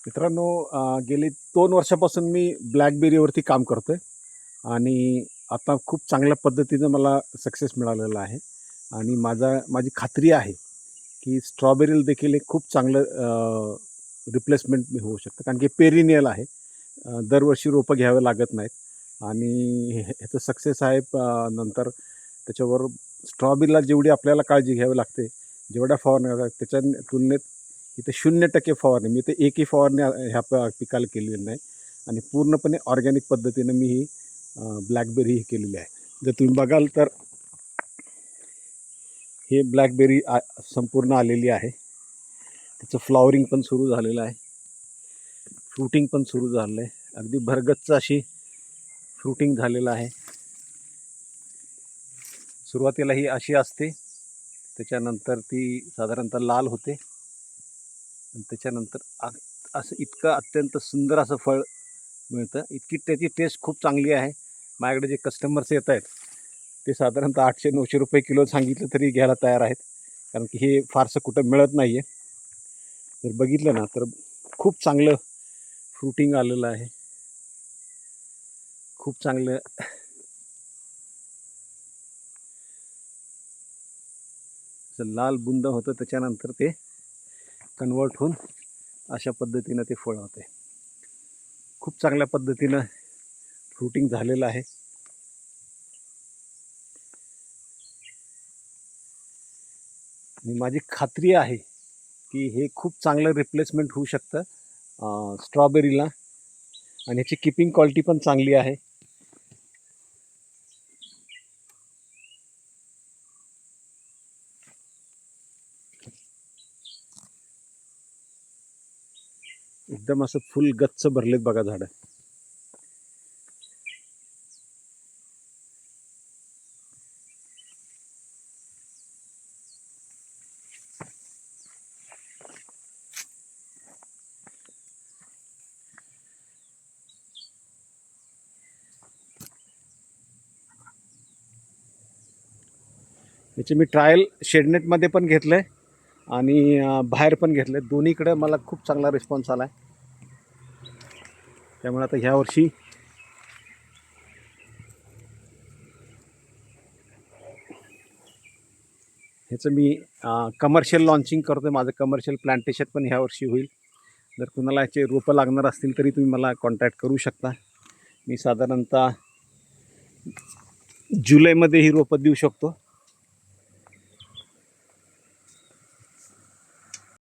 मित्रांनो, गेली 2 वर्षापासून मी ब्लॅकबेरीवरती काम करतोय आणि आता खूप चांगल्या पद्धतीनं मला सक्सेस मिळालेला आहे आणि माझी खात्री आहे की स्ट्रॉबेरीला देखील एक खूप चांगलं रिप्लेसमेंट होऊ शकतं, कारण की पेरिनियल आहे. दरवर्षी रोपं घ्यावे लागत नाहीत आणि ह्याचं सक्सेस आहे. नंतर त्याच्यावर स्ट्रॉबेरीला जेवढी आपल्याला काळजी घ्यावी लागते, जेवढ्या फवारण्या करतात त्याच्या तुलनेत इथे 0% फवारणी. मी ते एकही फवारणी ह्या पिकाला केलेली नाही आणि पूर्णपणे ऑर्गॅनिक पद्धतीनं मी ही ब्लॅकबेरी ही केलेली आहे. जर तुम्ही बघाल तर हे ब्लॅकबेरी संपूर्ण आलेली आहे. त्याचं फ्लॉवरिंग पण सुरू झालेलं आहे, फ्रुटिंग पण सुरू झालं आहे. अगदी भरगच्च अशी फ्रुटिंग झालेलं आहे. सुरुवातीला ही अशी असते, त्याच्यानंतर ती साधारणतः लाल होते आणि त्याच्यानंतर असं इतकं अत्यंत सुंदर असं फळ मिळतं. इतकी त्याची टेस्ट खूप चांगली आहे. माझ्याकडे जे कस्टमर्स येत आहेत ते साधारणतः 800-900 रुपये किलो सांगितलं तरी घ्यायला तयार आहेत, कारण की हे फारसं कुठं मिळत नाही आहे. जर बघितलं ना तर खूप चांगलं फ्रुटिंग आलेलं आहे, खूप चांगलं लाल बुंद होतं. त्याच्यानंतर ते कन्वर्ट होऊन अशा पद्धतीनं ते फळ होते. खूप चांगल्या पद्धतीनं फ्रुटिंग झालेलं आहे. आणि माझी खात्री आहे की हे खूप चांगलं रिप्लेसमेंट होऊ शकतं स्ट्रॉबेरीला, आणि ह्याची किपिंग क्वालिटी पण चांगली आहे. एकदम असं फुल गच्च भरलेत बघा झाडं. याचे मी ट्रायल शेडनेटमध्ये पण घेतलं आहे आणि बाहेर पण घेतलं आहे. दोन्हीकडे मला खूप चांगला रिस्पॉन्स आला आहे. त्यामुळे आता ह्या वर्षी ह्याचं मी कमर्शियल लॉन्चिंग करतो आहे. माझं कमर्शियल प्लांटेशन पण ह्या वर्षी होईल. जर कुणाला याचे रोपं लागणार असतील तरी तुम्ही मला कॉन्टॅक्ट करू शकता. मी साधारणतः जुलैमध्ये ही रोपं देऊ शकतो.